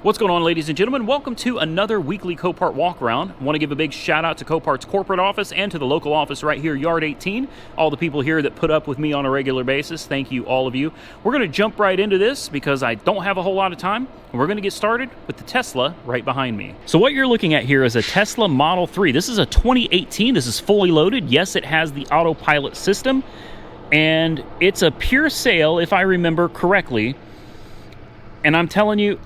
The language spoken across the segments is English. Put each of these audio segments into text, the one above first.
What's going on, ladies and gentlemen? Welcome to another weekly Copart walk around. I want to give a big shout out to Copart's corporate office and to the local office right here, Yard 18. All the people here that put up with me on a regular basis. Thank you, all of you. We're going to jump right into this because I don't have a whole lot of time. We're going to get started with the Tesla right behind me. So what you're looking at here is a Tesla Model 3. This is a 2018. This is fully loaded. Yes, it has the autopilot system, and it's a pure sale, if I remember correctly. And I'm telling you,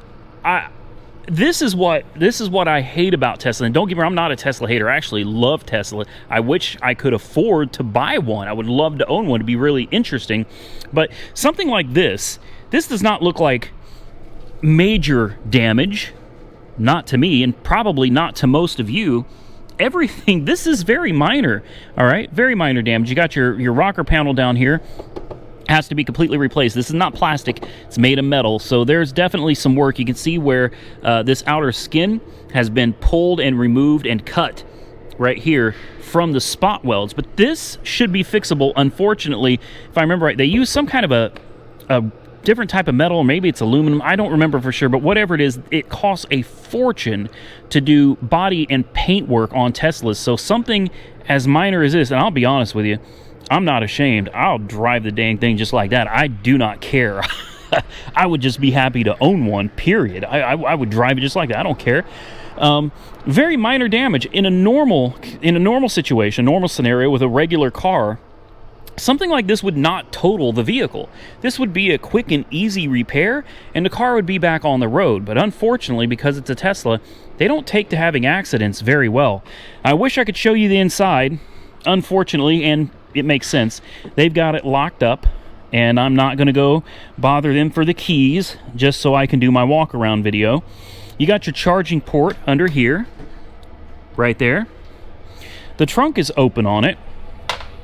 this is what I hate about Tesla. And don't get me wrong, I'm not a Tesla hater. I actually love Tesla. I wish I could afford to buy one. I would love to own one. It'd be really interesting. But something like this does not look like major damage. Not to me, and probably not to most of you. Everything, this is very minor, all right? Very minor damage. You got your rocker panel down here. Has to be completely replaced. This is not plastic, it's made of metal, so there's definitely some work. You can see where this outer skin has been pulled and removed and cut right here from the spot welds, but this should be fixable. Unfortunately, if I remember right, they use some kind of a different type of metal, or maybe it's aluminum, I don't remember for sure, but whatever it is, it costs a fortune to do body and paint work on Teslas. So something as minor as this, and I'll be honest with you, I'm not ashamed. I'll drive the dang thing just like that. I do not care. I would just be happy to own one, period. I would drive it just like that. I don't care. Very minor damage. In a normal situation, normal scenario with a regular car, something like this would not total the vehicle. This would be a quick and easy repair, and the car would be back on the road. But unfortunately, because it's a Tesla, they don't take to having accidents very well. I wish I could show you the inside. Unfortunately, and it makes sense, they've got it locked up, and I'm not going to go bother them for the keys just so I can do my walk around video. You got your charging port under here, right there. The trunk is open on it,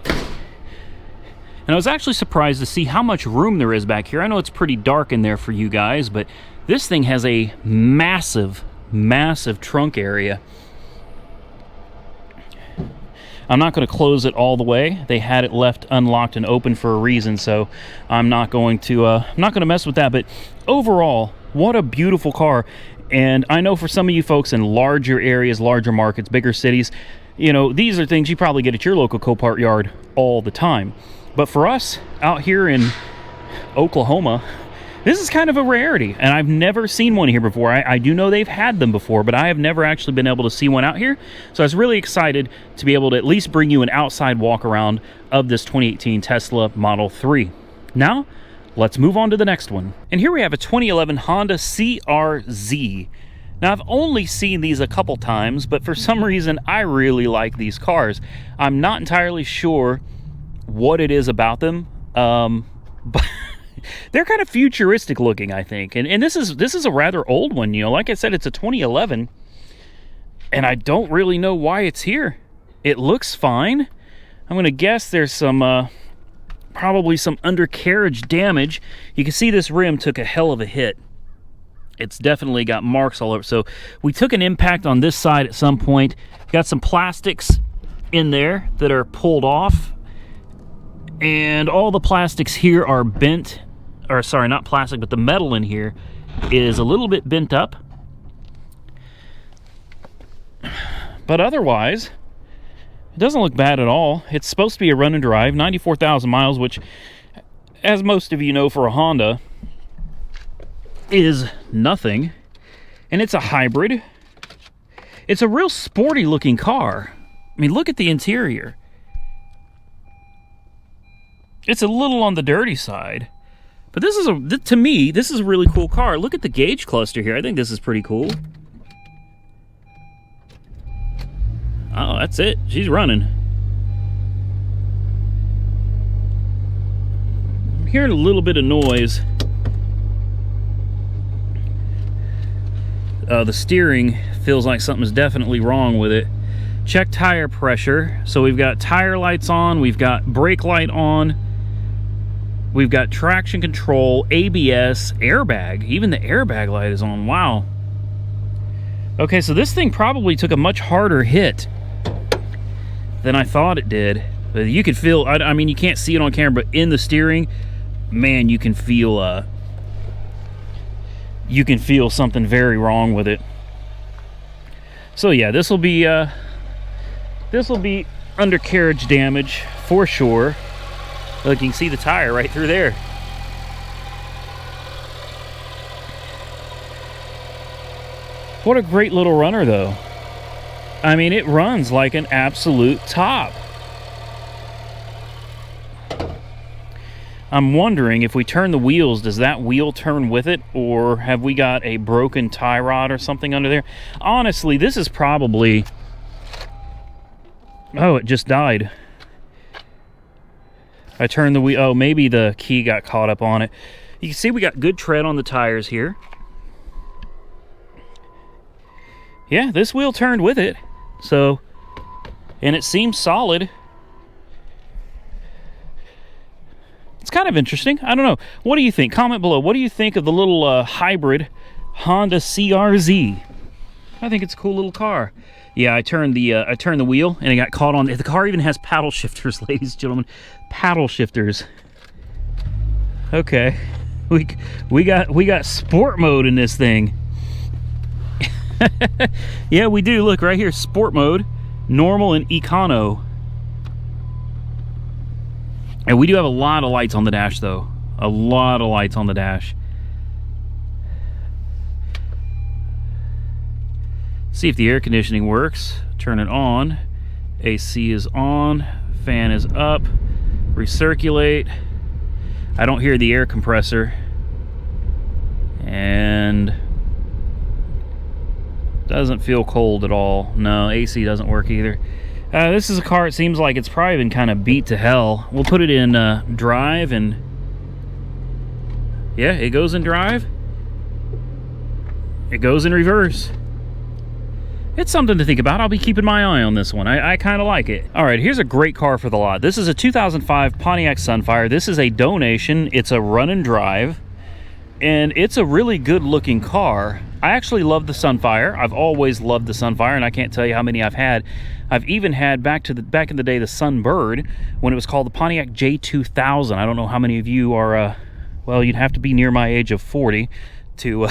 and I was actually surprised to see how much room there is back here. I know it's pretty dark in there for you guys, but this thing has a massive trunk area. I'm not going to close it all the way. They had it left unlocked and open for a reason, so I'm not going to mess with that. But overall, what a beautiful car. And I know for some of you folks in larger areas, larger markets, bigger cities, you know, these are things you probably get at your local Copart yard all the time. But for us out here in Oklahoma, this is kind of a rarity, and I've never seen one here before. I do know they've had them before, but I have never actually been able to see one out here. So I was really excited to be able to at least bring you an outside walk around of this 2018 Tesla Model 3. Now, let's move on to the next one. And here we have a 2011 Honda CR-Z. Now, I've only seen these a couple times, but for some reason, I really like these cars. I'm not entirely sure what it is about them, but they're kind of futuristic looking, I think. And this is a rather old one, you know. Like I said, it's a 2011, and I don't really know why it's here. It looks fine. I'm going to guess there's some probably some undercarriage damage. You can see this rim took a hell of a hit. It's definitely got marks all over. So we took an impact on this side at some point. Got some plastics in there that are pulled off, and all the plastics here are bent. Or sorry, not plastic, but the metal in here is a little bit bent up. But otherwise, it doesn't look bad at all. It's supposed to be a run and drive, 94,000 miles, which, as most of you know, for a Honda, is nothing. And it's a hybrid. It's a real sporty looking car. I mean, look at the interior. It's a little on the dirty side. But this is to me, this is a really cool car. Look at the gauge cluster here. I think this is pretty cool. Oh, that's it. She's running. I'm hearing a little bit of noise. The steering feels like something's definitely wrong with it. Check tire pressure. So we've got tire lights on. We've got brake light on. We've got traction control, ABS, airbag. Even the airbag light is on. Wow. Okay, so this thing probably took a much harder hit than I thought it did. But you could feel, I mean, you can't see it on camera, but in the steering, man, you can feel you can feel something very wrong with it. So yeah, this will be undercarriage damage for sure. Look, you can see the tire right through there. What a great little runner though. I mean, it runs like an absolute top. I'm wondering if we turn the wheels, does that wheel turn with it, or have we got a broken tie rod or something under there? Honestly, this is probably... Oh, it just died. I turned the wheel. Oh, maybe the key got caught up on it. You can see we got good tread on the tires here. Yeah, this wheel turned with it. So, and it seems solid. It's kind of interesting. I don't know. What do you think? Comment below. What do you think of the little hybrid Honda CR-Z? I think it's a cool little car. Yeah, I turned the wheel and it got caught on. The car even has paddle shifters, ladies and gentlemen. Paddle shifters. Okay, we got sport mode in this thing. Yeah, we do. Look right here, sport mode, normal, and econo. And we do have a lot of lights on the dash, though. A lot of lights on the dash. See if the air conditioning works. Turn it on. AC is on. Fan is up. Recirculate. I don't hear the air compressor. And doesn't feel cold at all. No, AC doesn't work either. This is a car, it seems like it's probably been kind of beat to hell. We'll put it in drive, and yeah, it goes in drive. It goes in reverse. It's something to think about. I'll be keeping my eye on this one. I kind of like it. All right, here's a great car for the lot. This is a 2005 Pontiac Sunfire. This is a donation. It's a run and drive, and it's a really good looking car. I actually love the Sunfire. I've always loved the Sunfire, and I can't tell you how many I've had. I've even had back in the day the Sunbird, when it was called the Pontiac J2000. I don't know how many of you are well, you'd have to be near my age of 40 to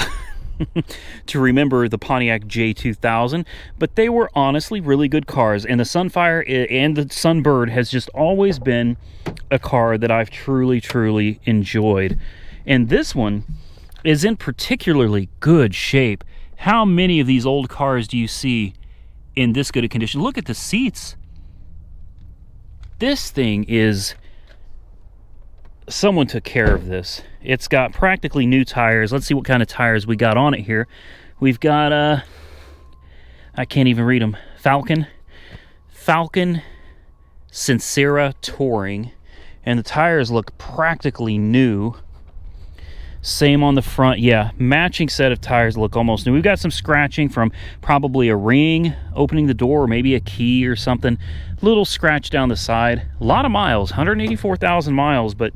to remember the Pontiac J2000, but they were honestly really good cars, and the Sunfire and the Sunbird has just always been a car that I've truly enjoyed. And this one is in particularly good shape. How many of these old cars do you see in this good a condition? Look at the seats. This thing is... Someone took care of this. It's got practically new tires. Let's see what kind of tires we got on it here. We've got, I can't even read them. Falcon Sincera Touring. And the tires look practically new. Same on the front. Yeah, matching set of tires look almost new. We've got some scratching from probably a ring opening the door, or maybe a key or something. Little scratch down the side. A lot of miles, 184,000 miles, but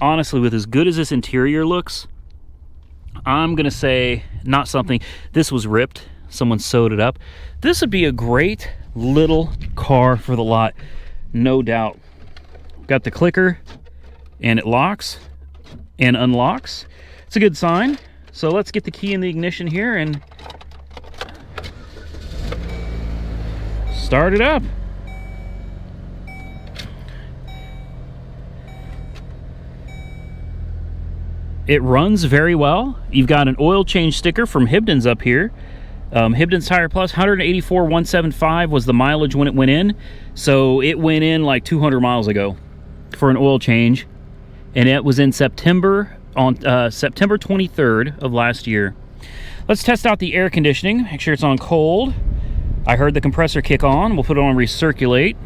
honestly, with as good as this interior looks, I'm gonna say not something. This was ripped. Someone sewed it up. This would be a great little car for the lot, no doubt. Got the clicker, and it locks and unlocks. It's a good sign. So let's get the key in the ignition here and start it up. It runs very well. You've got an oil change sticker from Hibdon's up here. Hibdon's Tire Plus, 184,175 was the mileage when it went in. So it went in like 200 miles ago for an oil change. And it was in September, on September 23rd of last year. Let's test out the air conditioning. Make sure it's on cold. I heard the compressor kick on. We'll put it on recirculate.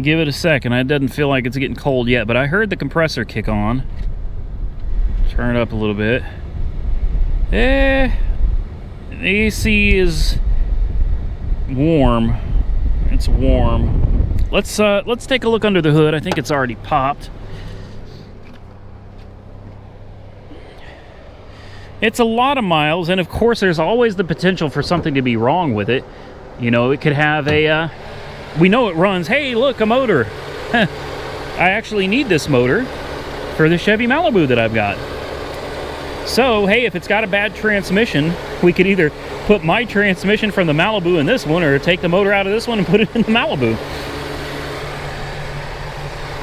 Give it a second. It doesn't feel like it's getting cold yet, but I heard the compressor kick on. Turn it up a little bit. The AC is warm. It's warm. Let's take a look under the hood. I think it's already popped. It's a lot of miles, and of course there's always the potential for something to be wrong with it. You know, it could have a we know it runs. Hey, look, a motor. I actually need this motor. for the Chevy Malibu that I've got. So, hey, if it's got a bad transmission, we could either put my transmission from the Malibu in this one or take the motor out of this one and put it in the Malibu.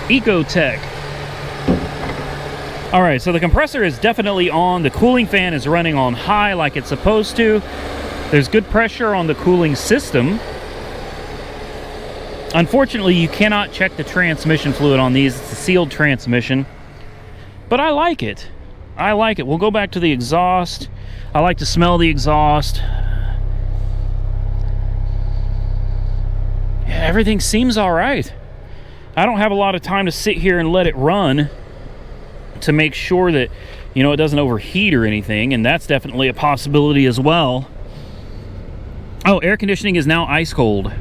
Ecotech. All right, so the compressor is definitely on. The cooling fan is running on high like it's supposed to. There's good pressure on the cooling system. Unfortunately, you cannot check the transmission fluid on these. It's a sealed transmission. But I like it. I like it. We'll go back to the exhaust. I like to smell the exhaust. Yeah, everything seems all right. I don't have a lot of time to sit here and let it run to make sure that, you know, it doesn't overheat or anything, and that's definitely a possibility as well. Oh, air conditioning is now ice cold.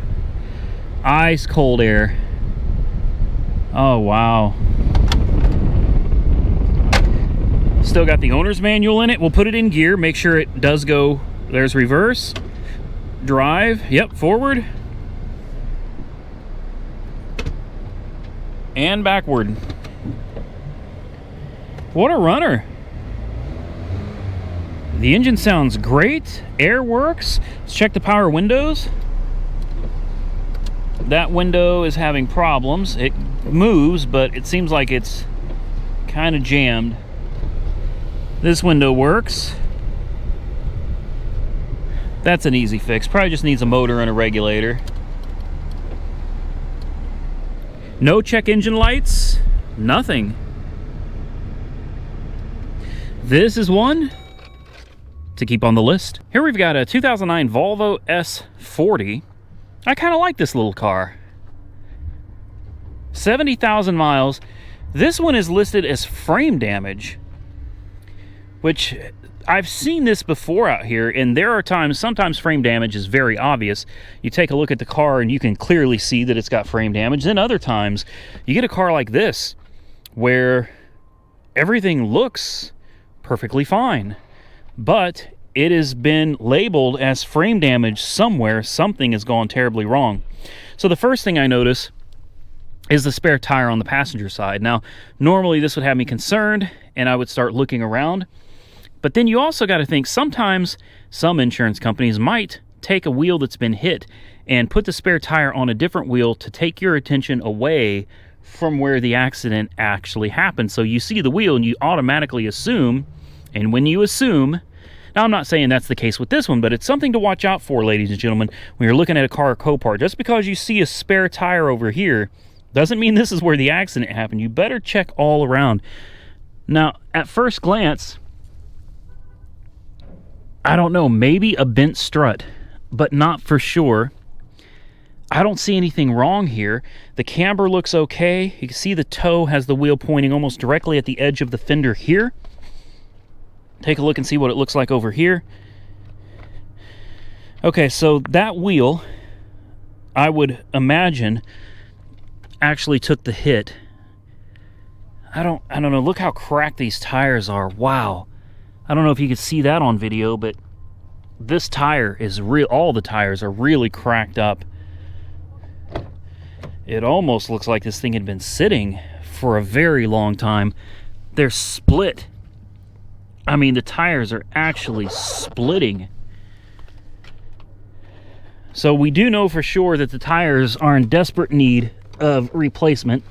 Ice cold air. Oh, wow. Still got the owner's manual in it. We'll put it in gear, make sure it does go. There's reverse, drive, yep, forward, and backward. What a runner. The engine sounds great. Air works. Let's check the power windows. That window is having problems. It moves, but it seems like it's kind of jammed. This window works. That's an easy fix. Probably just needs a motor and a regulator. No check engine lights. Nothing. This is one to keep on the list. Here we've got a 2009 Volvo S40. I kind of like this little car. 70,000 miles. This one is listed as frame damage, which I've seen this before out here, and there are times, sometimes frame damage is very obvious. You take a look at the car and you can clearly see that it's got frame damage. Then other times, you get a car like this, where everything looks perfectly fine, but it has been labeled as frame damage somewhere. Something has gone terribly wrong. So the first thing I notice is the spare tire on the passenger side. Now, normally this would have me concerned, and I would start looking around. But then you also got to think, sometimes some insurance companies might take a wheel that's been hit and put the spare tire on a different wheel to take your attention away from where the accident actually happened. So you see the wheel and you automatically assume, and when you assume, now I'm not saying that's the case with this one, but it's something to watch out for, ladies and gentlemen, when you're looking at a car or Copart. Just because you see a spare tire over here doesn't mean this is where the accident happened. You better check all around. Now, at first glance, I don't know, maybe a bent strut, but not for sure. I don't see anything wrong here. The camber looks okay. You can see the toe has the wheel pointing almost directly at the edge of the fender here. Take a look and see what it looks like over here. Okay, so that wheel, I would imagine, actually took the hit. I don't know. Look how cracked these tires are. Wow. I don't know if you could see that on video, but this tire is real. All the tires are really cracked up. It almost looks like this thing had been sitting for a very long time. They're split. I mean, the tires are actually splitting. So we do know for sure that the tires are in desperate need of replacement.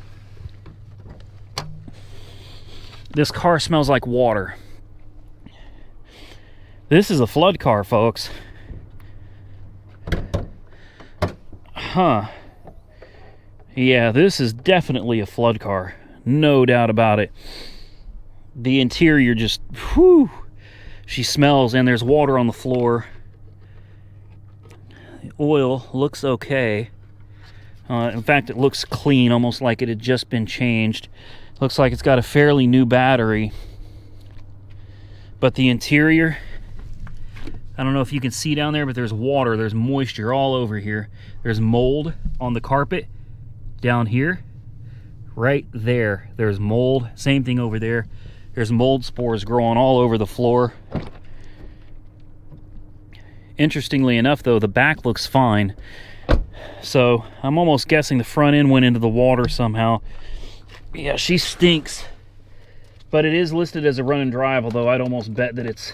This car smells like water. This is a flood car, folks. Huh. Yeah, this is definitely a flood car. No doubt about it. The interior just, whew, she smells, and there's water on the floor. The oil looks okay. In fact, it looks clean, almost like it had just been changed. Looks like it's got a fairly new battery. But the interior, I don't know if you can see down there, but there's water, there's moisture all over here. There's mold on the carpet down here. Right there, there's mold. Same thing over there. There's mold spores growing all over the floor. Interestingly enough, though, the back looks fine. So I'm almost guessing the front end went into the water somehow. Yeah, she stinks. but it is listed as a run and drive, although I'd almost bet that it's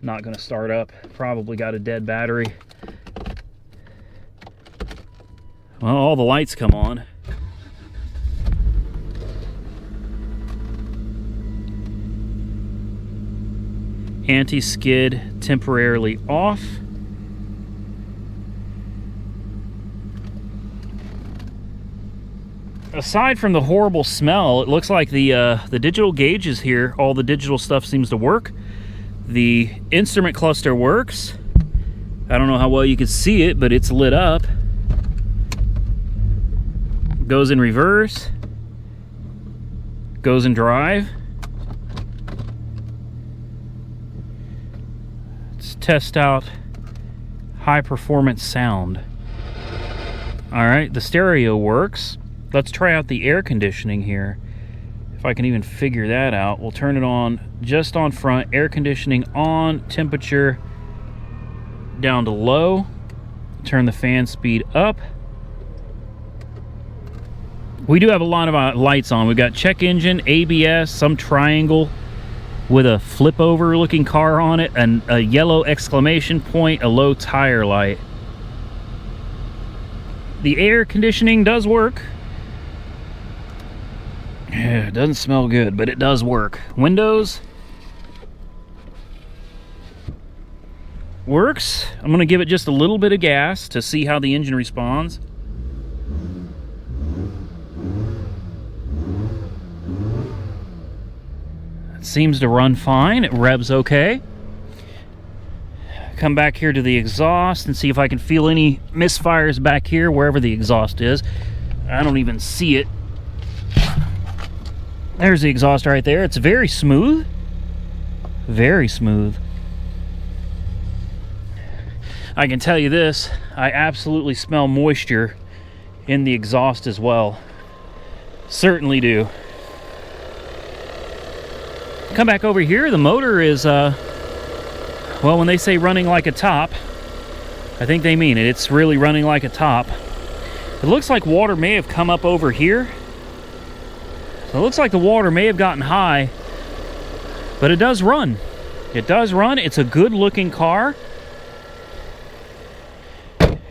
not going to start up. Probably got a dead battery. Well, all the lights come on. Anti-skid temporarily off. Aside from the horrible smell, it looks like the digital gauges here, all the digital stuff seems to work. The instrument cluster works. I don't know how well you can see it, but it's lit up. Goes in reverse. Goes in drive. Let's test out high performance sound. All right, the stereo works. Let's try out the air conditioning here. If I can even figure that out. We'll turn it on just on front. Air conditioning on, temperature down to low. Turn the fan speed up. We do have a lot of lights on. We've got check engine, ABS, some triangle with a flip over looking car on it, and a yellow exclamation point, a low tire light. The air conditioning does work. Yeah, it doesn't smell good, but it does work. Windows works. I'm going to give it just a little bit of gas to see how the engine responds. It seems to run fine. It revs okay. Come back here to the exhaust and see if I can feel any misfires back here, wherever the exhaust is. I don't even see it. There's the exhaust right there. It's very smooth. Very smooth. I can tell you this, I absolutely smell moisture in the exhaust as well. Certainly do. Come back over here. The motor is, well, when they say running like a top, I think they mean it. It's really running like a top. It looks like water may have come up over here. So it looks like the water may have gotten high, but it does run. It does run. It's a good looking car.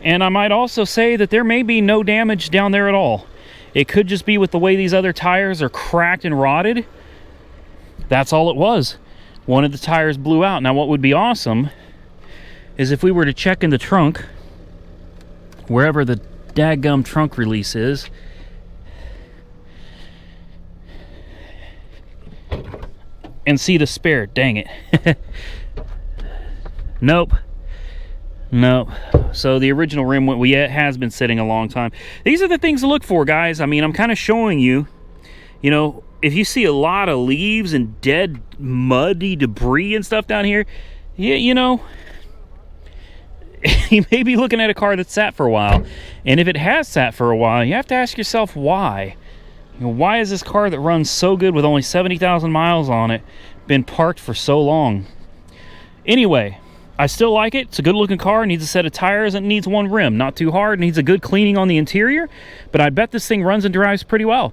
And I might also say that there may be no damage down there at all. It could just be with the way these other tires are cracked and rotted. That's all it was. One of the tires blew out. Now what would be awesome is if we were to check in the trunk, wherever the daggum trunk release is, and see the spare. Dang it. Nope. Nope. So the original rim has been sitting a long time. These are the things to look for, guys. I mean, I'm kind of showing you, you know, if you see a lot of leaves and dead muddy debris and stuff down here, you know, you may be looking at a car that's sat for a while. And if it has sat for a while, you have to ask yourself why. You know, why is this car that runs so good with only 70,000 miles on it been parked for so long? Anyway, I still like it. It's a good looking car. It needs a set of tires and it needs one rim. Not too hard. It needs a good cleaning on the interior, but I bet this thing runs and drives pretty well.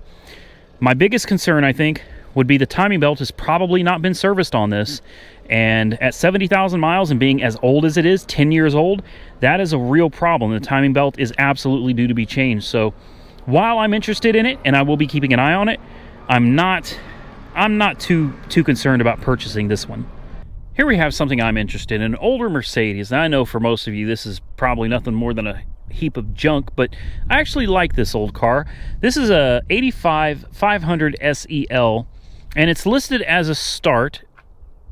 My biggest concern, I think, would be the timing belt has probably not been serviced on this. And at 70,000 miles and being as old as it is, 10 years old, that is a real problem. The timing belt is absolutely due to be changed. So while I'm interested in it and I will be keeping an eye on it, I'm not too concerned about purchasing this one. Here we have something I'm interested in, an older Mercedes. Now I know for most of you this is probably nothing more than a heap of junk, but I actually like this old car. This is a 85 500 SEL, and it's listed as a start,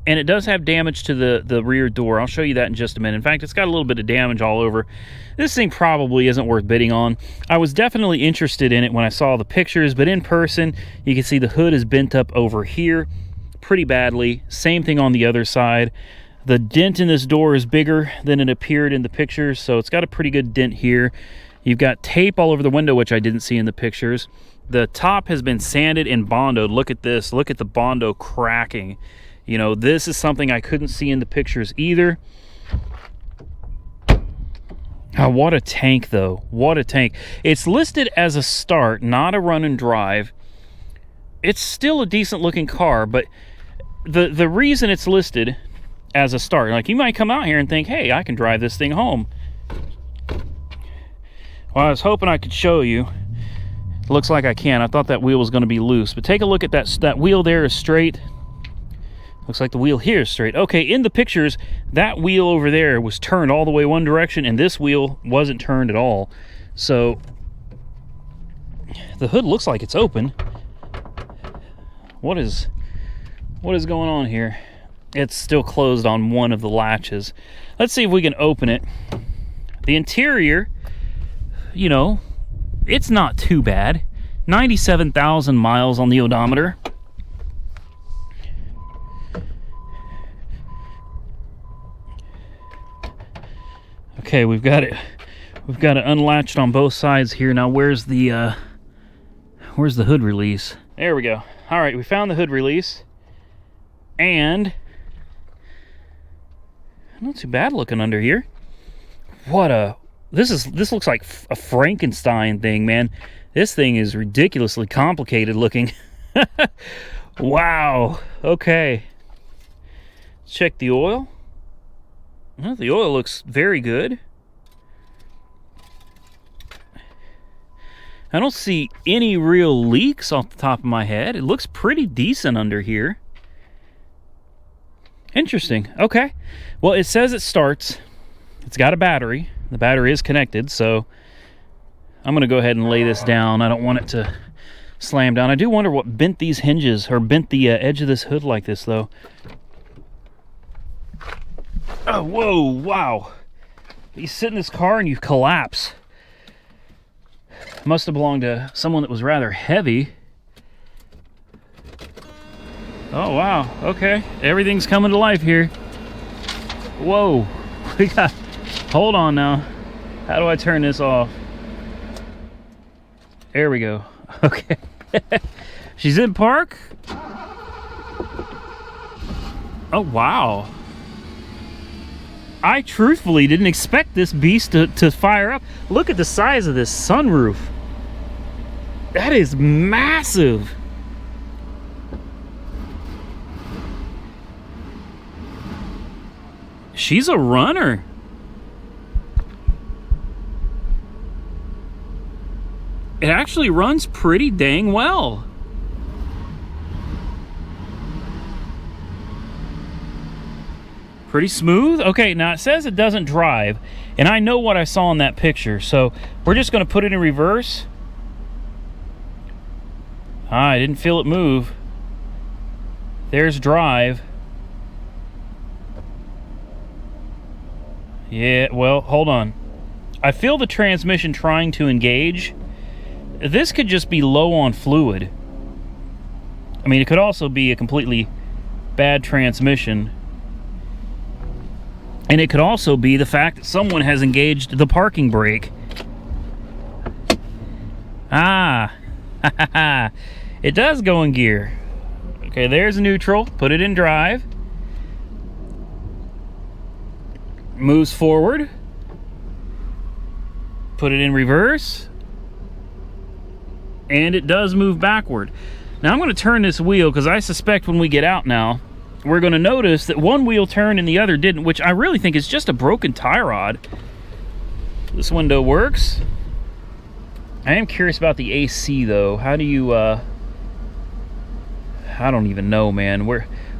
and it does have damage to the rear door. I'll show you that in just a minute. In fact, it's got a little bit of damage all over. This thing probably isn't worth bidding on. I was definitely interested in it when I saw the pictures, but in person, you can see the hood is bent up over here pretty badly. Same thing on the other side. The dent in this door is bigger than it appeared in the pictures, so it's got a pretty good dent here. You've got tape all over the window, which I didn't see in the pictures. The top has been sanded and bondoed. Look at this. Look at the bondo cracking. You know, this is something I couldn't see in the pictures either. Oh, what a tank, though. What a tank. It's listed as a start, not a run and drive. it's still a decent looking car, but the reason it's listed as a start, like you might come out here and think, hey, I can drive this thing home. Well, I was hoping I could show you. It looks like I can. I thought that wheel was going to be loose, but take a look at that wheel there is straight. Looks like the wheel here is straight. Okay, in the pictures, that wheel over there was turned all the way one direction, and this wheel wasn't turned at all. So the hood looks like it's open. What is going on here? It's still closed on one of the latches. Let's see if we can open it. The interior, you know, it's not too bad. 97,000 miles on the odometer. Okay, we've got it unlatched on both sides here. Now where's the hood release? There we go. All right, we found the hood release. And not too bad looking under here. This looks like a Frankenstein thing, man. This thing is ridiculously complicated looking. Wow. Okay. Let's check the oil. Well, the oil looks very good. I don't see any real leaks off the top of my head. It looks pretty decent under here. Interesting. Okay. Well, it says it starts. It's got a battery. The battery is connected, so I'm going to go ahead and lay this down. I don't want it to slam down. I do wonder what bent these hinges, or bent the edge of this hood like this, though. Oh, whoa, wow. You sit in this car and you collapse. Must have belonged to someone that was rather heavy. Oh, wow. Okay. Everything's coming to life here. Whoa. We got... Hold on now. How do I turn this off? There we go. Okay. She's in park. Oh, wow. I truthfully didn't expect this beast to fire up. Look at the size of this sunroof. That is massive. She's a runner. It actually runs pretty dang well. Pretty smooth. Okay, now it says it doesn't drive, and I know what I saw in that picture, so we're just going to put it in reverse. I didn't feel it move. There's drive. Yeah, well, hold on. I feel the transmission trying to engage. This could just be low on fluid. I mean, it could also be a completely bad transmission. And it could also be the fact that someone has engaged the parking brake. Ah, it does go in gear. Okay, there's neutral. Put it in drive. Moves forward. Put it in reverse. And it does move backward. Now I'm going to turn this wheel because I suspect when we get out now, we're going to notice that one wheel turned and the other didn't, which I really think is just a broken tie rod. This window works. I am curious about the AC though. How do you, I don't even know, man.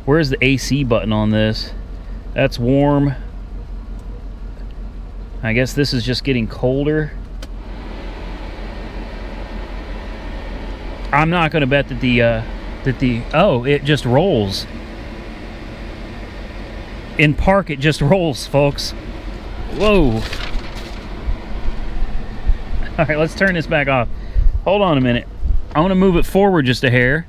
Where's the AC button on this? That's warm. I guess this is just getting colder. I'm not going to bet that oh, it just rolls. In park, it just rolls, folks. Whoa. All right, let's turn this back off. Hold on a minute. I want to move it forward just a hair.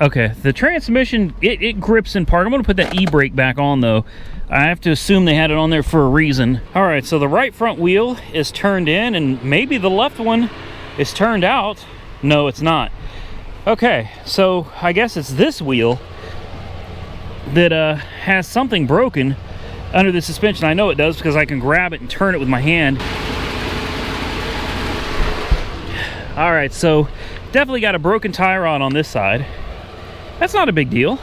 Okay, the transmission, it grips in park. I'm going to put that e-brake back on, though. I have to assume they had it on there for a reason. All right, so the right front wheel is turned in, and maybe the left one is turned out. No, it's not. Okay, so I guess it's this wheel that has something broken. under the suspension. I know it does because I can grab it and turn it with my hand. All right, so definitely got a broken tie rod on this side. That's not a big deal.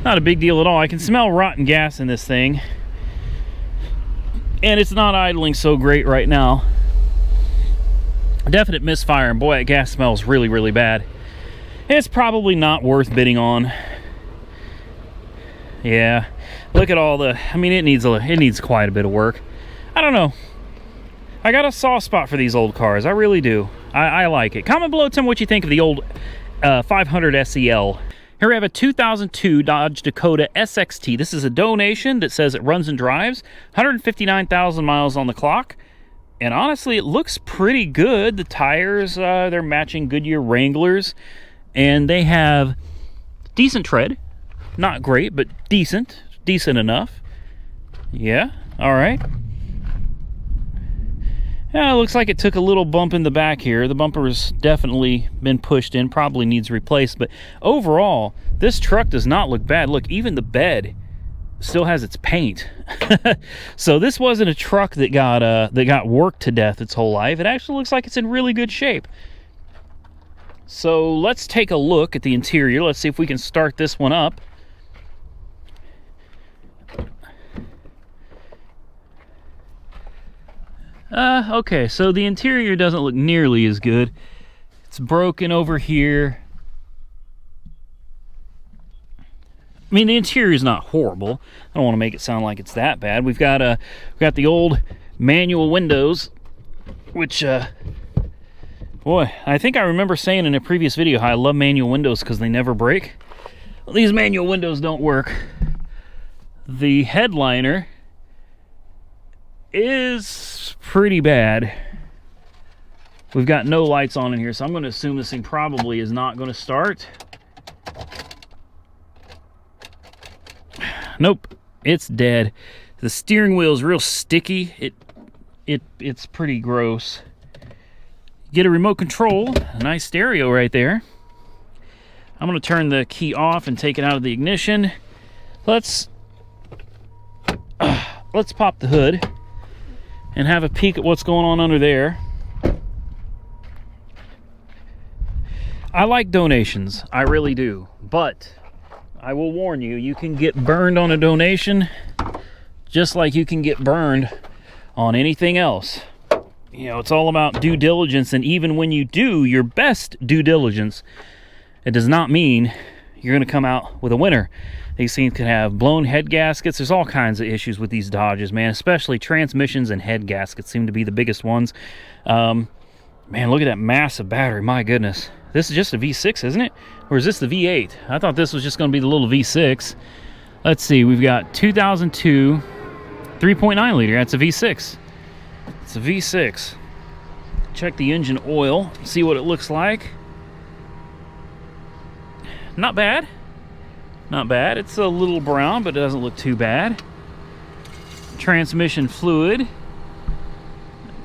Not a big deal at all. I can smell rotten gas in this thing. And it's not idling so great right now. Definite misfire, and boy, that gas smells really, really bad. It's probably not worth bidding on. Yeah, look at all the, I mean, it needs quite a bit of work. I don't know. I got a soft spot for these old cars. I really do. I like it. Comment below, tell me what you think of the old 500 SEL. Here we have a 2002 Dodge Dakota SXT. This is a donation that says it runs and drives. 159,000 miles on the clock. And honestly, it looks pretty good. The tires, they're matching Goodyear Wranglers. And they have decent tread. Not great, but decent. Decent enough. Yeah, all right. Yeah, it looks like it took a little bump in the back here. The bumper's definitely been pushed in, probably needs replaced. But overall, this truck does not look bad. Look, even the bed still has its paint. So this wasn't a truck that got worked to death its whole life. It actually looks like it's in really good shape. So let's take a look at the interior. Let's see if we can start this one up. Okay, so the interior doesn't look nearly as good. It's broken over here. I mean, the interior is not horrible. I don't want to make it sound like it's that bad. We've got the old manual windows, which, boy, I think I remember saying in a previous video how I love manual windows because they never break. Well, these manual windows don't work. The headliner is pretty bad. We've got no lights on in here, so I'm going to assume this thing probably is not going to start. Nope, it's dead. The steering wheel is real sticky. It's pretty gross. Get a remote control, a nice stereo right there. I'm going to turn the key off and take it out of the ignition. Let's pop the hood and have a peek at what's going on under there. I like donations, I really do, but I will warn you, you can get burned on a donation just like you can get burned on anything else. You know, it's all about due diligence, and even when you do your best due diligence, it does not mean you're going to come out with a winner. These things can have blown head gaskets. There's all kinds of issues with these Dodges, man, especially transmissions and head gaskets seem to be the biggest ones. Man, look at that massive battery, my goodness. This is just a V6, isn't it? Or is this the V8? I thought this was just going to be the little V6. Let's see, we've got 2002 3.9 liter. That's a V6. It's a V6. Check the engine oil, see what it looks like. Not bad. Not bad. It's a little brown, but it doesn't look too bad. Transmission fluid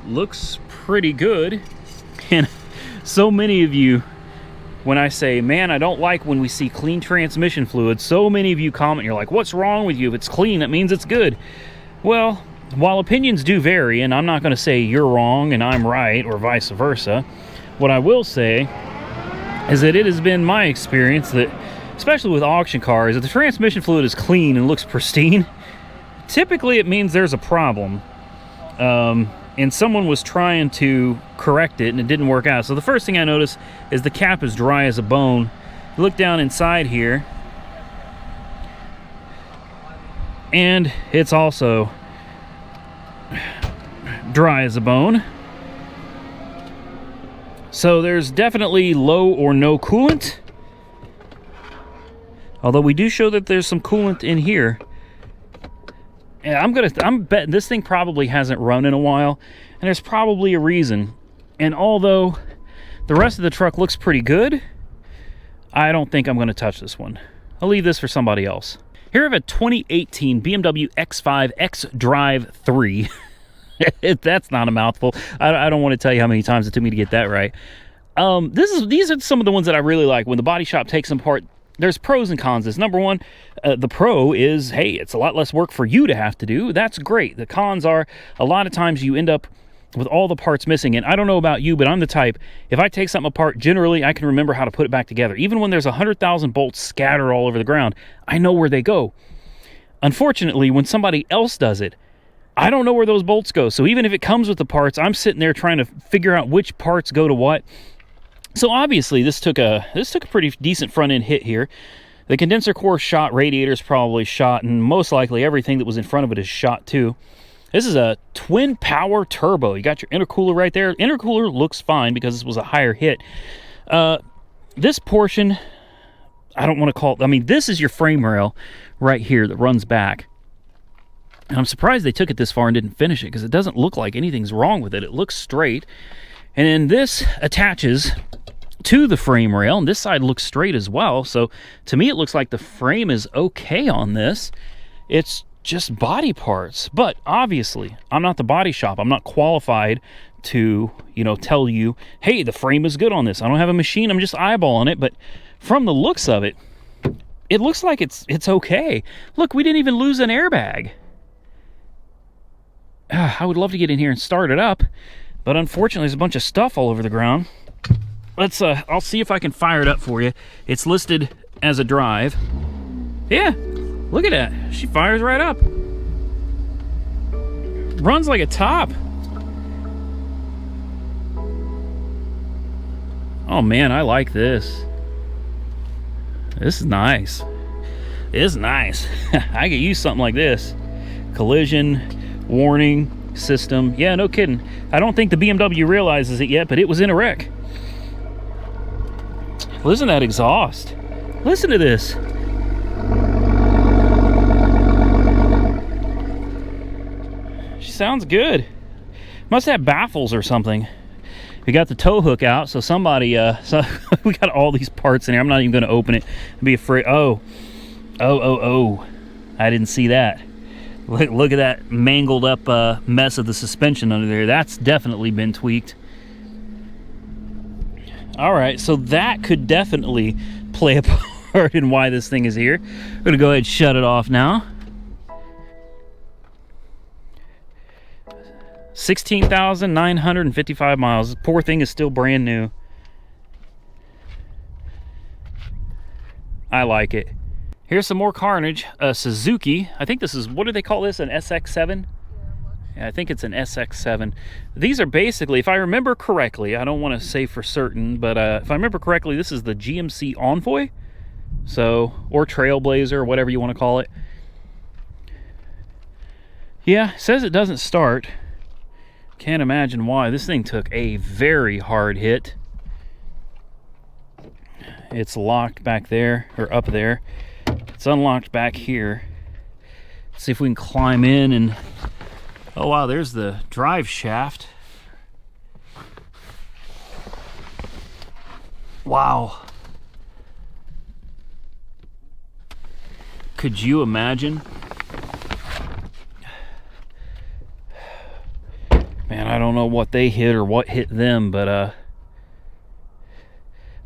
looks pretty good. And so many of you, when I say, man, I don't like when we see clean transmission fluid, so many of you comment, you're like, what's wrong with you? If it's clean, that means it's good. Well, while opinions do vary, and I'm not going to say you're wrong and I'm right, or vice versa, what I will say is that it has been my experience that, especially with auction cars, if the transmission fluid is clean and looks pristine, typically it means there's a problem. And someone was trying to correct it and it didn't work out. So the first thing I noticed is the cap is dry as a bone. Look down inside here, and it's also dry as a bone. So there's definitely low or no coolant. Although we do show that there's some coolant in here. And I'm betting this thing probably hasn't run in a while, and there's probably a reason. And although the rest of the truck looks pretty good, I don't think I'm going to touch this one. I'll leave this for somebody else. Here I have a 2018 BMW X5 X-Drive 3. That's not a mouthful. I don't want to tell you how many times it took me to get that right. These are some of the ones that I really like. When the body shop takes them apart, there's pros and cons. This number one, the pro is, hey, it's a lot less work for you to have to do. That's great. The cons are a lot of times you end up with all the parts missing. And I don't know about you, but I'm the type, if I take something apart, generally I can remember how to put it back together. Even when there's 100,000 bolts scattered all over the ground, I know where they go. Unfortunately, when somebody else does it, I don't know where those bolts go. So even if it comes with the parts, I'm sitting there trying to figure out which parts go to what. So obviously this took a pretty decent front end hit here. The condenser core shot, radiator's probably shot, and most likely everything that was in front of it is shot too. This is a twin power turbo. You got your intercooler right there. Intercooler looks fine because this was a higher hit. This portion, I don't want to call it, I mean, this is your frame rail right here that runs back. And I'm surprised they took it this far and didn't finish it because it doesn't look like anything's wrong with it. It looks straight. And then this attaches to the frame rail, and this side looks straight as well. So to me, it looks like the frame is okay on this. It's just body parts. But obviously, I'm not the body shop. I'm not qualified to, tell you, hey, the frame is good on this. I don't have a machine. I'm just eyeballing it. But from the looks of it, it looks like it's okay. Look, we didn't even lose an airbag. I would love to get in here and start it up, but unfortunately, there's a bunch of stuff all over the ground. Let's, I'll see if I can fire it up for you. It's listed as a drive. Yeah, look at that. She fires right up. Runs like a top. Oh man, I like this. This is nice. It's nice. I could use something like this. Collision, warning system. Yeah, no kidding. I don't think the BMW realizes it yet, but it was in a wreck. Listen to that exhaust. Listen to this. She sounds good. Must have baffles or something. We got the tow hook out, so somebody, we got all these parts in here. I'm not even going to open it. I'd be afraid. Oh. I didn't see that. Look at that mangled up mess of the suspension under there. That's definitely been tweaked. All right, so that could definitely play a part in why this thing is here. We're going to go ahead and shut it off now. 16,955 miles. This poor thing is still brand new. I like it. Here's some more Carnage. Suzuki. I think this is, what do they call this? An SX7? Yeah, I think it's an SX7. These are basically, if I remember correctly, I don't want to say for certain, but if I remember correctly, this is the GMC Envoy. So, or Trailblazer, whatever you want to call it. Yeah, it says it doesn't start. Can't imagine why. This thing took a very hard hit. It's locked back there, or up there. It's unlocked back here. Let's see if we can climb in and... Oh wow, there's the drive shaft. Wow. Could you imagine? Man, I don't know what they hit or what hit them, but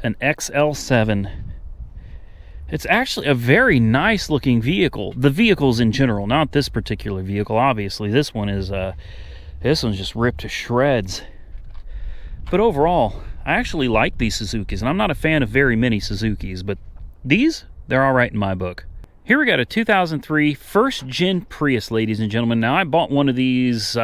an XL7. It's actually a very nice looking vehicle. The vehicles in general, not this particular vehicle, obviously. This one is this one's just ripped to shreds. But overall, I actually like these Suzukis, and I'm not a fan of very many Suzukis, but these, they're all right in my book. Here we got a 2003 first gen Prius, ladies and gentlemen. Now I bought one of these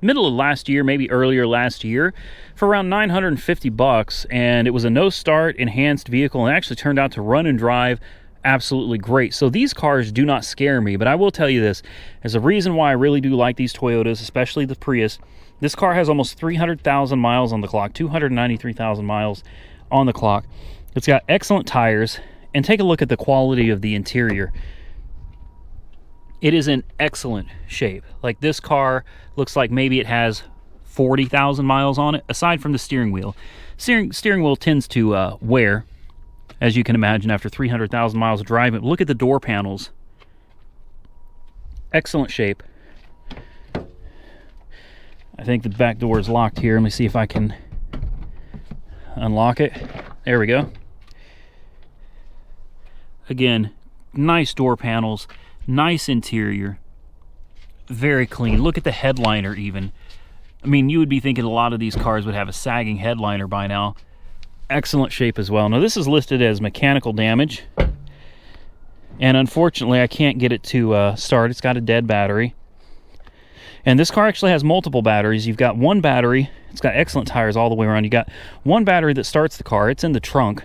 middle of last year, maybe earlier last year, for around 950 bucks, and it was a no start enhanced vehicle, and actually turned out to run and drive absolutely great. So these cars do not scare me, but I will tell you this, there's a reason why I really do like these Toyotas, especially the Prius. This car has almost 300,000 miles on the clock, 293,000 miles on the clock. It's got excellent tires, and take a look at the quality of the interior. It is in excellent shape. Like, this car looks like maybe it has 40,000 miles on it, aside from the steering wheel. Steering wheel tends to wear, as you can imagine, after 300,000 miles of driving. Look at the door panels. Excellent shape. I think the back door is locked here. Let me see if I can unlock it. There we go. Again, nice door panels, nice interior, very clean. Look at the headliner even. I mean, you would be thinking a lot of these cars would have a sagging headliner by now. Excellent shape as well. Now this is listed as mechanical damage, and unfortunately I can't get it to start. It's got a dead battery. And this car actually has multiple batteries. You've got one battery, it's got excellent tires all the way around. You got one battery that starts the car, it's in the trunk.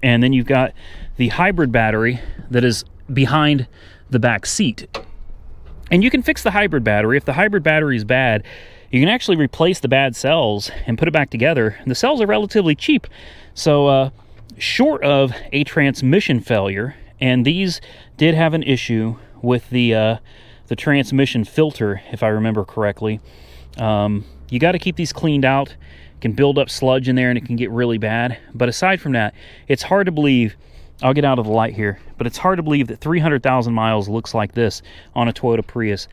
And then you've got the hybrid battery that is behind the back seat. And you can fix the hybrid battery. If the hybrid battery is bad, you can actually replace the bad cells and put it back together. The cells are relatively cheap. So short of a transmission failure, and these did have an issue with the transmission filter, if I remember correctly. You got to keep these cleaned out. It can build up sludge in there and it can get really bad. But aside from that, it's hard to believe, I'll get out of the light here, but it's hard to believe that 300,000 miles looks like this on a Toyota Prius.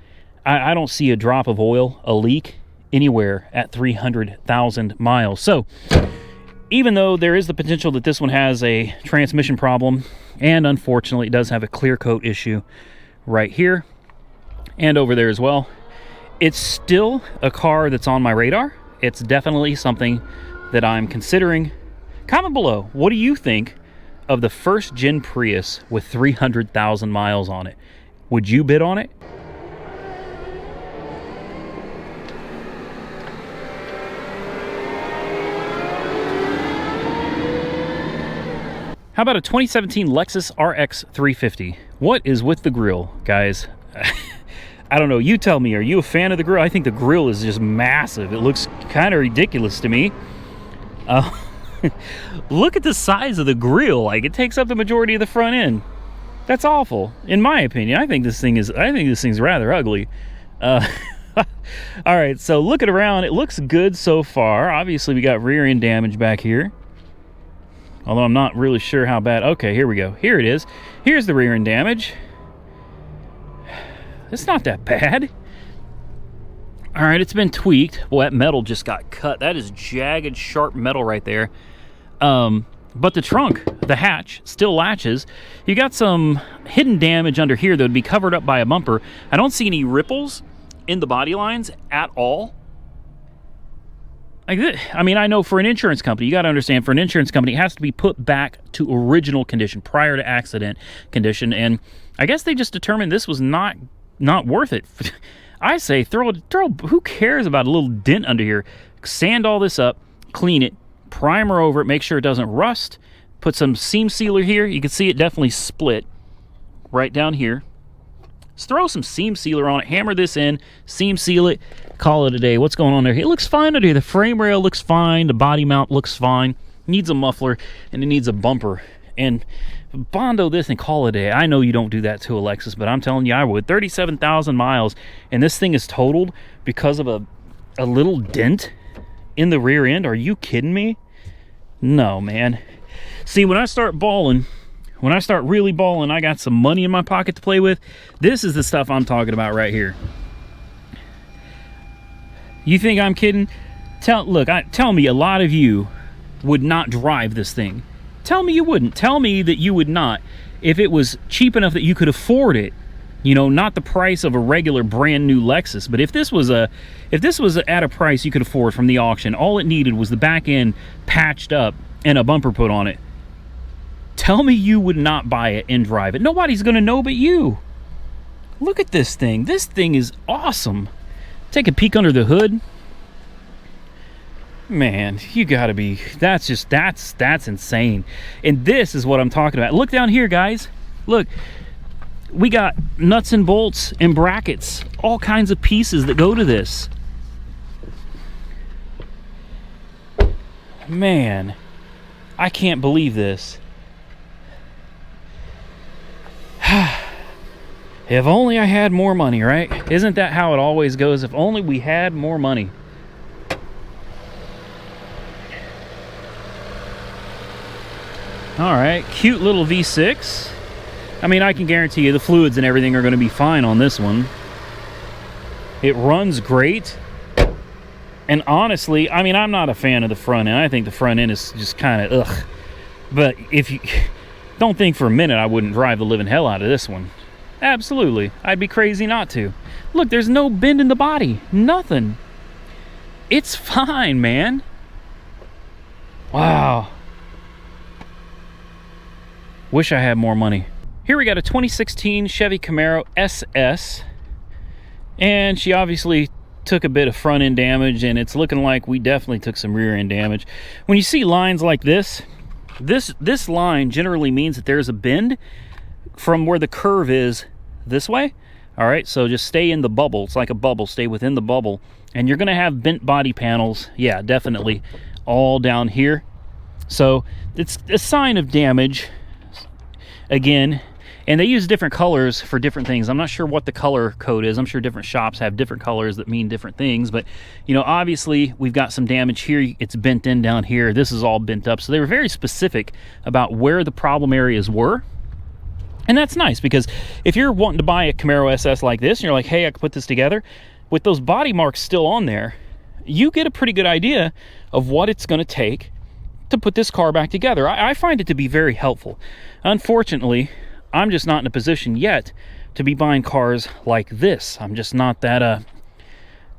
I don't see a drop of oil, a leak, anywhere at 300,000 miles. So even though there is the potential that this one has a transmission problem, and unfortunately it does have a clear coat issue right here and over there as well, it's still a car that's on my radar. It's definitely something that I'm considering. Comment below, what do you think of the first gen Prius with 300,000 miles on it? Would you bid on it? How about a 2017 Lexus RX350? What is with the grille, guys? I don't know, you tell me, are you a fan of the grille? I think the grille is just massive. It looks kind of ridiculous to me. Look at the size of the grille. Like, it takes up the majority of the front end. That's awful, in my opinion. I think this thing's rather ugly. All right, so looking around, it looks good so far. Obviously, we got rear end damage back here, although I'm not really sure how bad. Okay, here we go. Here it is. Here's the rear end damage. It's not that bad. All right, it's been tweaked. Well, that metal just got cut. That is jagged, sharp metal right there. But the trunk, the hatch, still latches. You got some hidden damage under here that would be covered up by a bumper. I don't see any ripples in the body lines at all. Like this. I mean, I know for an insurance company, you got to understand, for an insurance company, it has to be put back to original condition, prior to accident condition. And I guess they just determined this was not worth it. I say throw, who cares about a little dent under here? Sand all this up, clean it, primer over it, make sure it doesn't rust, put some seam sealer here. You can see it definitely split right down here. Just throw some seam sealer on it, hammer this in, seam seal it, call it a day. What's going on there? It looks fine under here. The frame rail looks fine, the body mount looks fine. It needs a muffler and it needs a bumper. And Bondo this and call it a day. I know you don't do that to a Lexus, but I'm telling you I would. 37,000 miles, and this thing is totaled because of a little dent in the rear end. Are you kidding me? No, man. See, when I start balling, when I start really balling, I got some money in my pocket to play with. This is the stuff I'm talking about right here. You think I'm kidding? Tell me a lot of you would not drive this thing. Tell me you wouldn't. Tell me that you would not. If it was cheap enough that you could afford it, you know, not the price of a regular brand new Lexus, but if this was at a price you could afford from the auction, all it needed was the back end patched up and a bumper put on it. Tell me you would not buy it and drive it. Nobody's going to know but you. Look at this thing. This thing is awesome. Take a peek under the hood. Man, you gotta be, that's insane. And this is what I'm talking about. Look down here, guys. Look, we got nuts and bolts and brackets, all kinds of pieces that go to this. Man, I can't believe this. If only I had more money, right? Isn't that how it always goes? If only we had more money. All right, cute little V6. I mean, I can guarantee you the fluids and everything are going to be fine on this one. It runs great. And honestly, I mean, I'm not a fan of the front end. I think the front end is just kind of ugh. But if you, Don't think for a minute I wouldn't drive the living hell out of this one. Absolutely. I'd be crazy not to. Look, there's no bend in the body. Nothing. It's fine, man. Wow. Wish I had more money. Here we got a 2016 Chevy Camaro SS. And she obviously took a bit of front end damage, and it's looking like we definitely took some rear end damage. When you see lines like this line generally means that there's a bend from where the curve is this way. All right, so just stay in the bubble. It's like a bubble. Stay within the bubble, and you're gonna have bent body panels. Yeah, definitely all down here. So it's a sign of damage again. And they use different colors for different things. I'm not sure what the color code is. I'm sure different shops have different colors that mean different things. But, you know, obviously we've got some damage here. It's bent in down here. This is all bent up. So they were very specific about where the problem areas were. And that's nice, because if you're wanting to buy a Camaro SS like this, and you're like, hey, I can put this together, with those body marks still on there, you get a pretty good idea of what it's going to take to put this car back together. I find it to be very helpful. Unfortunately, I'm just not in a position yet to be buying cars like this. I'm just not that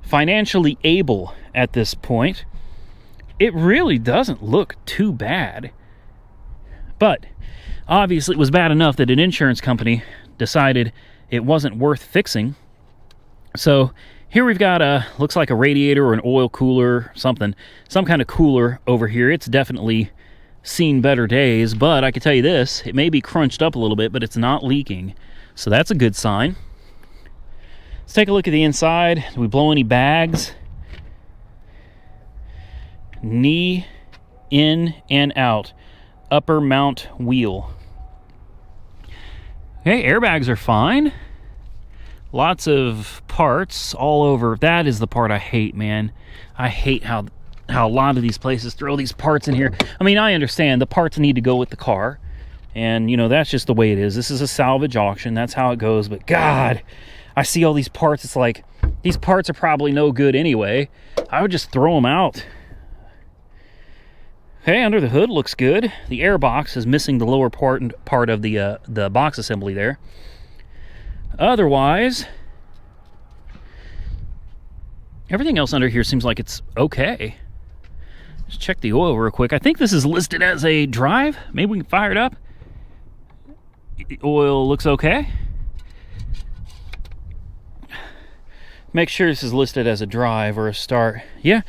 financially able at this point. It really doesn't look too bad. But obviously it was bad enough that an insurance company decided it wasn't worth fixing. So here we've got looks like a radiator or an oil cooler, some kind of cooler over here. It's definitely seen better days, but I can tell you this, it may be crunched up a little bit, but it's not leaking, so that's a good sign. Let's take a look at the inside. Do we blow any bags? Knee in and out, upper mount wheel. Okay, airbags are fine. Lots of parts all over. That is the part I hate, man. I hate how a lot of these places throw these parts in here. I mean, I understand the parts need to go with the car, and you know, that's just the way it is. This is a salvage auction, that's how it goes. But God, I see all these parts. It's like, these parts are probably no good anyway. I would just throw them out. Okay, under the hood looks good. The air box is missing the lower part of the box assembly there. Otherwise, everything else under here seems like it's okay. Let's check the oil real quick. I think this is listed as a drive. Maybe we can fire it up. The oil looks okay. Make sure this is listed as a drive or a start. Yeah,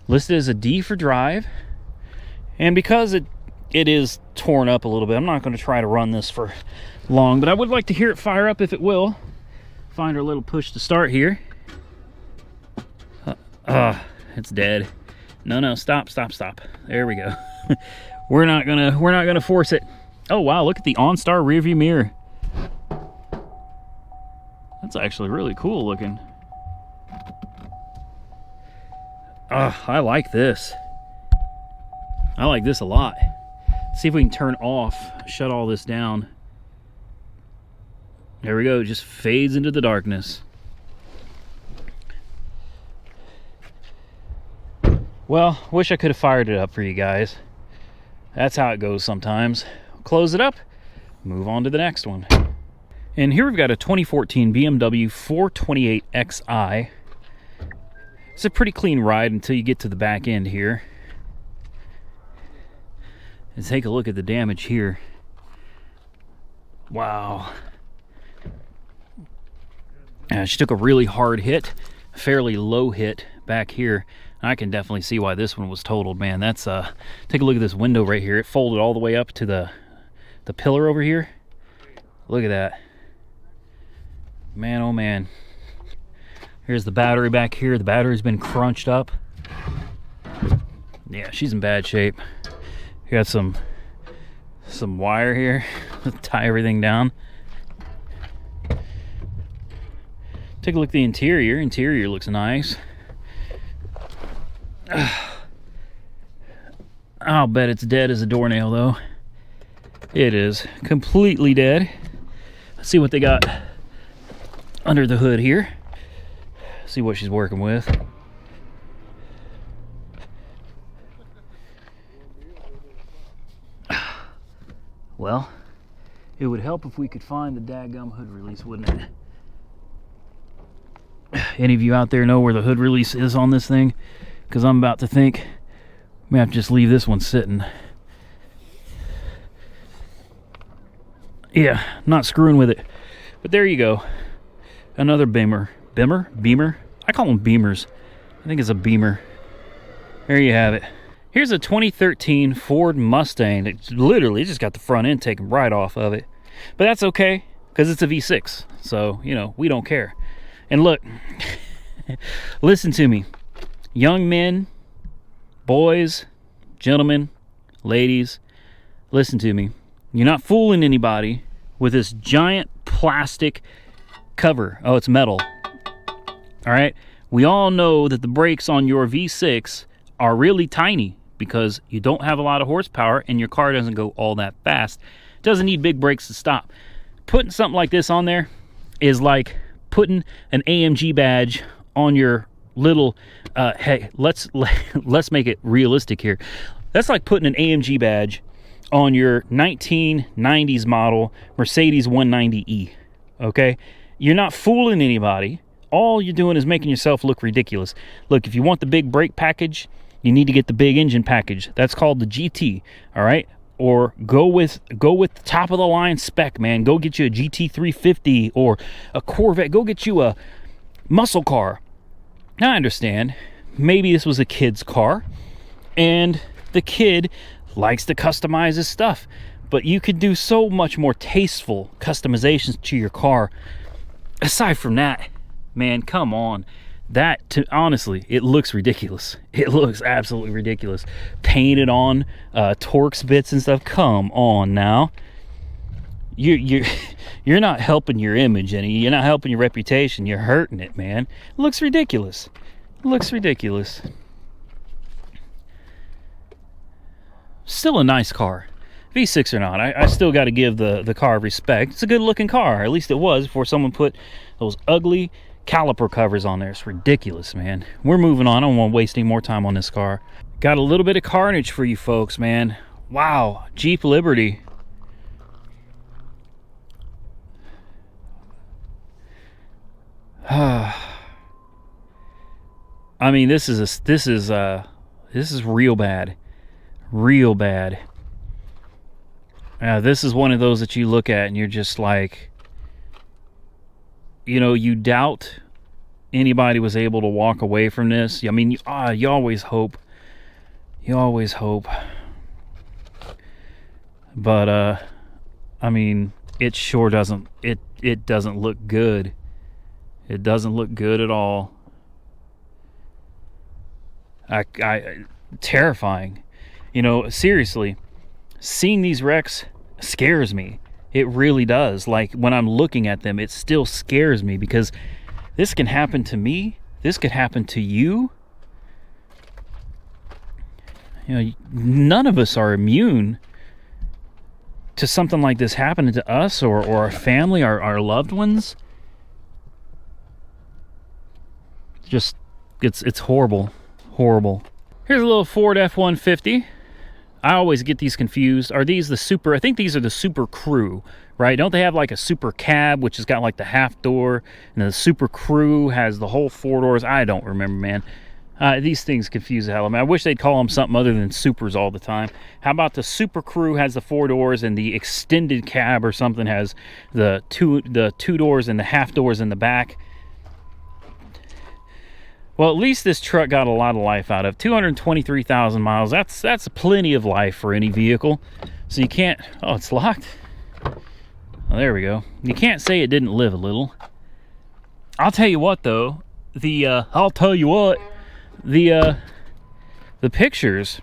listed as a D for drive. And because it is torn up a little bit, I'm not going to try to run this for long, but I would like to hear it fire up if it will. Find our little push to start here. It's dead. No, stop. There we go. we're not gonna force it. Oh wow, look at the OnStar rearview mirror. That's actually really cool looking. I like this. I like this a lot. Let's see if we can turn off, shut all this down. There we go, it just fades into the darkness. Well, wish I could have fired it up for you guys. That's how it goes sometimes. Close it up, move on to the next one. And here we've got a 2014 BMW 428xi. It's a pretty clean ride until you get to the back end here. And take a look at the damage here. Wow. She took a really hard hit, a fairly low hit back here. I can definitely see why this one was totaled, man. That's take a look at this window right here. It folded all the way up to the pillar over here. Look at that. Man, oh man. Here's the battery back here. The battery's been crunched up. Yeah, she's in bad shape. Got some wire here to tie everything down. Take a look at the interior. Interior looks nice. I'll bet it's dead as a doornail though. It is completely dead. Let's see what they got under the hood here. See what she's working with. Well, It would help if we could find the daggum hood release, wouldn't it? Any of you out there know where the hood release is on this thing? Because I'm about to think I may have to just leave this one sitting. Yeah, not screwing with it. But there you go. Another Beamer. Beamer? I call them Beamers. I think it's a Beamer. There you have it. Here's a 2013 Ford Mustang. It literally just got the front end taken right off of it. But that's okay, because it's a V6. So, you know, we don't care. And look, listen to me. Young men, boys, gentlemen, ladies, listen to me. You're not fooling anybody with this giant plastic cover. Oh, it's metal. All right? We all know that the brakes on your V6 are really tiny, because you don't have a lot of horsepower and your car doesn't go all that fast. It doesn't need big brakes to stop. Putting something like this on there is like putting an AMG badge on your little hey, let's make it realistic here. That's like putting an AMG badge on your 1990s model Mercedes 190E. Okay? You're not fooling anybody. All you're doing is making yourself look ridiculous. Look, if you want the big brake package, you need to get the big engine package. That's called the GT, all right? Or go with the top of the line spec, man. Go get you a GT350 or a Corvette. Go get you a muscle car. Now I understand. Maybe this was a kid's car, and the kid likes to customize his stuff. But you could do so much more tasteful customizations to your car. Aside from that, man, come on. Honestly, it looks ridiculous. It looks absolutely ridiculous. Painted on Torx bits and stuff. Come on now. You're not helping your image any. You're not helping your reputation. You're hurting it, man. It looks ridiculous. It looks ridiculous. Still a nice car. V6 or not, I still got to give the car respect. It's a good looking car. At least it was before someone put those ugly caliper covers on there. It's ridiculous, man. We're moving on. I don't want to waste any more time on this car. Got a little bit of carnage for you folks, man. Wow, Jeep Liberty. I mean, this is real bad. Real bad. This is one of those that you look at and you're just like, you know, you doubt anybody was able to walk away from this. I mean, you always hope. You always hope. But, I mean, it sure doesn't, it doesn't look good. It doesn't look good at all. Terrifying. You know, seriously, seeing these wrecks scares me. It really does. Like, when I'm looking at them, it still scares me, because this can happen to me. This could happen to you. You know, none of us are immune to something like this happening to us or our family, our loved ones. Just, it's horrible. Horrible. Here's a little Ford F-150. I always get these confused. Are these the super? I think these are the Super Crew, right? Don't they have like a Super Cab, which has got like the half door, and the Super Crew has the whole four doors? I don't remember, man. These things confuse the hell out of me. I wish they'd call them something other than Supers all the time. How about the Super Crew has the four doors, and the extended cab or something has the two doors and the half doors in the back? Well, at least this truck got a lot of life out of 223,000 miles. That's plenty of life for any vehicle. So you can't... Oh, it's locked. Oh, there we go. You can't say it didn't live a little. I'll tell you what, though. The pictures...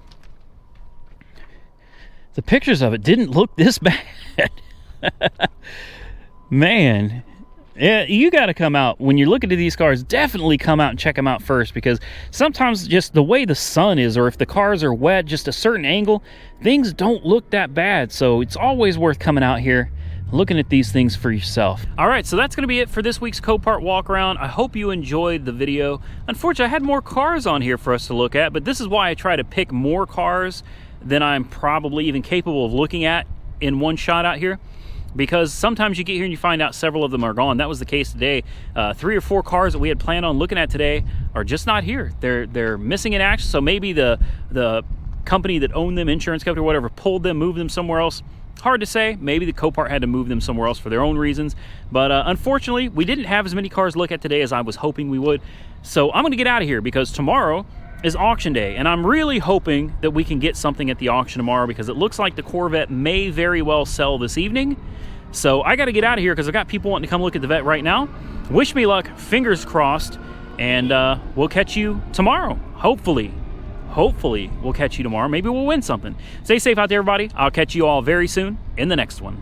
The pictures of it didn't look this bad. Man... Yeah, you got to come out when you're looking at these cars. Definitely come out and check them out first, because sometimes just the way the sun is, or if the cars are wet, just a certain angle, things don't look that bad. So it's always worth coming out here, looking at these things for yourself. All right, so that's going to be it for this week's Copart walk around. I hope you enjoyed the video. Unfortunately, I had more cars on here for us to look at, but this is why I try to pick more cars than I'm probably even capable of looking at in one shot out here. because sometimes you get here and you find out several of them are gone. That was the case today. 3 or 4 cars that we had planned on looking at today are just not here. They're missing in action. So maybe the company that owned them, insurance company or whatever, pulled them, moved them somewhere else. Hard to say. Maybe the Copart had to move them somewhere else for their own reasons. But unfortunately, we didn't have as many cars to look at today as I was hoping we would. So I'm going to get out of here because tomorrow is auction day, and I'm really hoping that we can get something at the auction tomorrow, because it looks like the Corvette may very well sell this evening. So I got to get out of here because I've got people wanting to come look at the Vet right now. Wish me luck, fingers crossed, and we'll catch you tomorrow. Hopefully we'll catch you tomorrow. Maybe we'll win something. Stay safe out there, everybody. I'll catch you all very soon in the next one.